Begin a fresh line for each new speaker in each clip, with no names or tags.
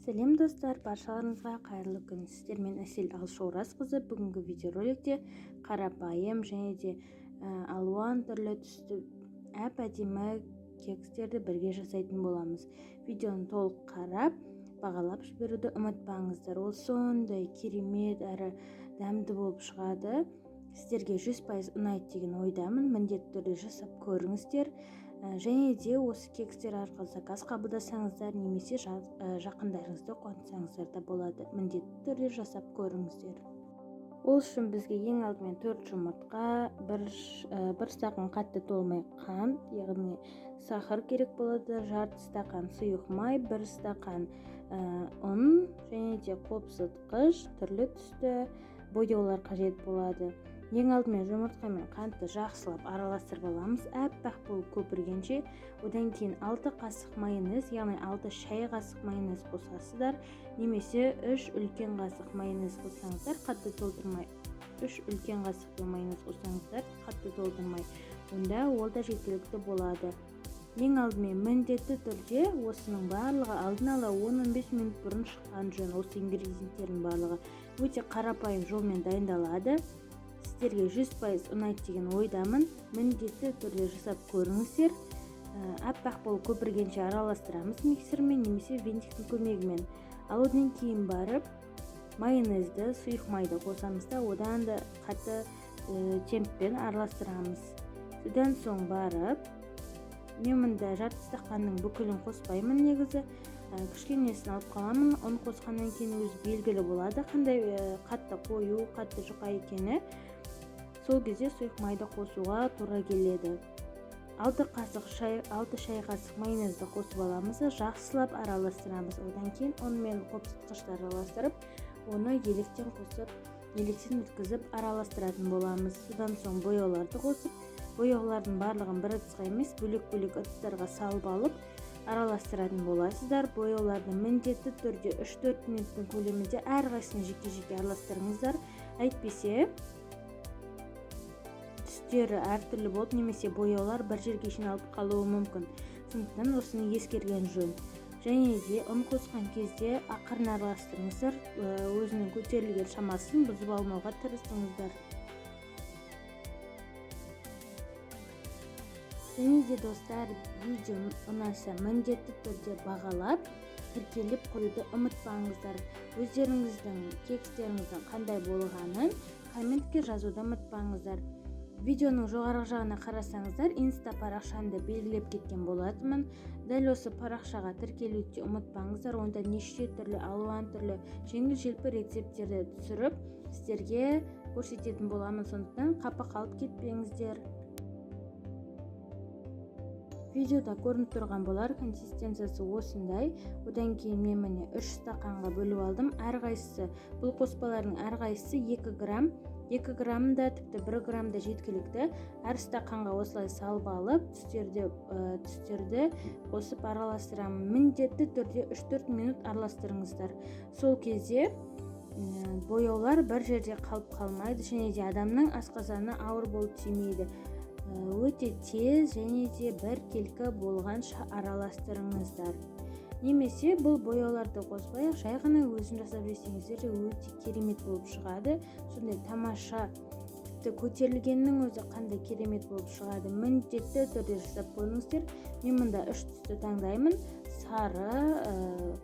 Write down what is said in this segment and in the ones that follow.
Сәлем достар, баршаларыңызға қайырлы күн. Сіздермен Әсел Алшоразқызы. Бүгінгі видеороликте қарапайым және де алуан түрлі түсті әп-әдемі кекстерді бірге жасайтын боламыз. Видеоны толық қарап, бағалап жіберуді ұмытпаңыздар. Ол сондай керемет әрі дәмді болып шығады. Сіздерге 100% ұнайды деген ойдамын. Міндетті түрде жасап көріңіздер. Және де осы кекстер арқылы заказ қабылдасаңыздар немесе жақындарыңызды қуантсаңыздар да болады. Міндетті түрде жасап көріңіздер. Ол үшін бізге ең алдымен 4 жұмыртқа, бір стақан қатты толмай қант, яғни сахар керек болады, жарты стақан сұйық май, 1 стақан ұн және де қопсытқыш, түрлі түсті бояулар қажет болады. Ең алдымен жұмыртқа мен қантты жақсылап араластырып аламыз, әппақ болып көпіргенше. Одан кейін 6 қасық майонез, яғни 6 шай қасық майонез қосасыздар, немесе 3 үлкен қасық майонез қоссаңыздар, қатты толтырмай. 3 үлкен қасық майонез қоссаңыздар, қатты толтырмай. Онда ол да жеткілікті болады. Ең алдымен міндетті түрде осының барлығы алдын ала 10-15 минут бұрын шыққан жөн. Осы ингредиенттердің барлығы өте қарапайым жолмен дайындалады. Сіздерге 100% ұнайды деген ойдамын. Міндетті түрде жасап көріңіздер. Әппақ болып көпіргенше араластырамыз миксермен немесе вентиктің көмегімен. Ал одан кейін барып майонезді, сұйық майды қосамыз да, одан да қатты темппен араластырамыз. Содан соң барып, мен мұнда жарты стақанның бүкілін қоспаймын негізі. Кішкенесін алып қаламын. Оны қосқаннан кейін өзі белгілі болады, қандай қатты қою, қатты жұқа екені. Сол кезде сұйық майды қосуға тура келеді. 6 шай қасық майонезді қосып аламыз, жақсылап араластырамыз. Одан кейін онымен қопсытқышты араластырып, оны електен қосып, електен өткізіп араластыратын боламыз. Содан соң бояуларды қосып, бояулардың барлығын бір ыдысқа емес, бөлек-бөлек ыдыстарға салып алып, араластыратын боласыздар. Бояуларды міндетті түрде 3-4 минуттың көлемінде әрқайсысын жеке-жеке араластырыңыздар. Әйтпесе түстері әртүрлі болып, немесе бояулар бір жерге жиналып қалуы мүмкін. Сондықтан осыны ескерген жөн. Және де ұн қосқан кезде ақырын араластырыңыздар, өзінің көтерілген шамасын бұзып алмауға тырысыңыздар. Және де достар, видео ұнаса міндетті түрде бағалап, тіркеліп қоюды ұмытпаңыздар. Өздеріңіздің кекстеріңіздің қандай болғанын комментке жазуды ұмытпаңыздар. Видеоның жоғарғы жағына қарасаңыздар, инста парақшамды белгілеп кеткен болатынмын. Дәл осы парақшаға тіркелуді ұмытпаңыздар. Онда неше түрлі алуан түрлі жеңіл-желпі рецепттерді түсіріп, сіздерге көрсететін боламын. Сондықтан қапа қалып кетпеңіздер. Видеода көрініп тұрған болар, консистенциясы осындай. Одан кейін мен міне 3 стақанға бөліп алдым. Әрқайсысы, бұл қоспалардың әрқайсысы 2 грамм, 2 грамм да тіпті 1 грамм да жеткілікті. Әр стақанға осылай салып алып, түстерді қосып араластырамын. Міндетті түрде 3-4 минут араластырыңыздар. Сол кезде бояулар бір жерде қалып қалмайды, және де адамның асқазаны ауыр болып тимейді. Өте тез және де бір келкі болғанша араластырыңыздар. Немесе бұл бояуларды қоспай, жай ғана өзін жасап жесеңіздер өте керемет болып шығады. Сондай тамаша, тіпті көтерілгеннің өзі қандай керемет болып шығады. Міндетті түрде жасап көріңіздер. Мен мұнда 3 түсті таңдаймын: сары,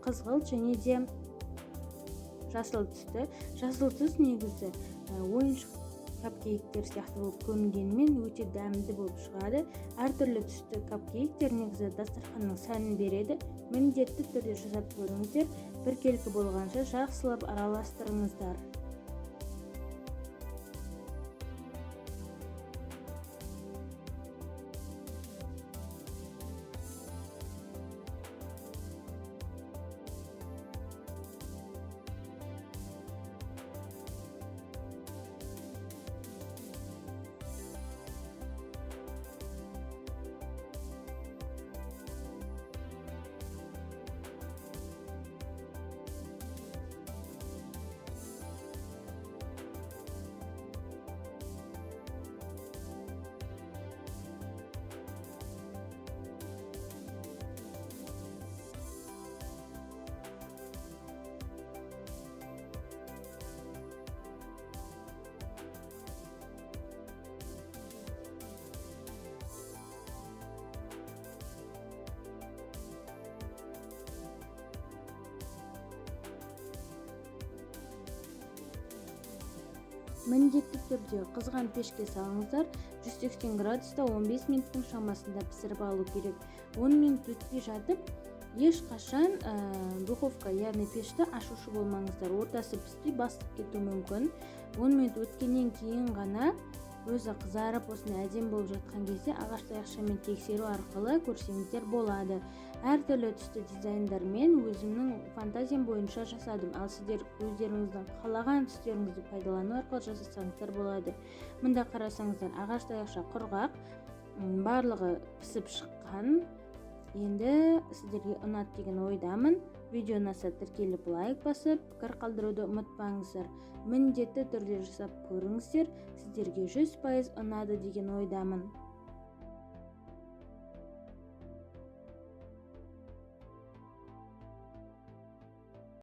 қызғылт және де жасыл түсті. Жасыл түс негізі ойыншық капкейктер сияқты болып көрінгенімен өте дәмді болып шығады. Әртүрлі түсті капкейктер негізі дастарханның сәнін береді. Міндетті түрде жасап көріңіздер. Бір келкі болғанша жақсылап араластырыңыздар. Міндетті түрде қызған пешке салыңыздар. 180 градуста 15 минуттың шамасында пісіріп алу керек. 10 минут өтпей жатып ешқашан духовка, яғни пешті ашушы болмаңыздар. Ортасы піспей басып кетуі мүмкін. 10 минут өткеннен кейін ғана өзі қызарып осындай әдемі болып жатқан кезде ағаш таяқшамен тексеру арқылы көрсеңіздер болады. Әртүрлі түсті дизайндармен өзімнің фантазиям бойынша жасадым. Ал сіздер өздеріңіздің қалаған түстеріңізді пайдалану арқылы жасасаңыздар болады. Мында қарасаңыздар ағаш таяқша құрғақ, барлығы пісіп шыққан. Енді сіздерге ұнады деген ойдамын. Видео ұнаса тіркеліп лайк басып, пікір қалдыруды ұмытпаңыздар. Міндетті түрде жасап көріңіздер. Сіздерге 100% ұнады деген ойдамын.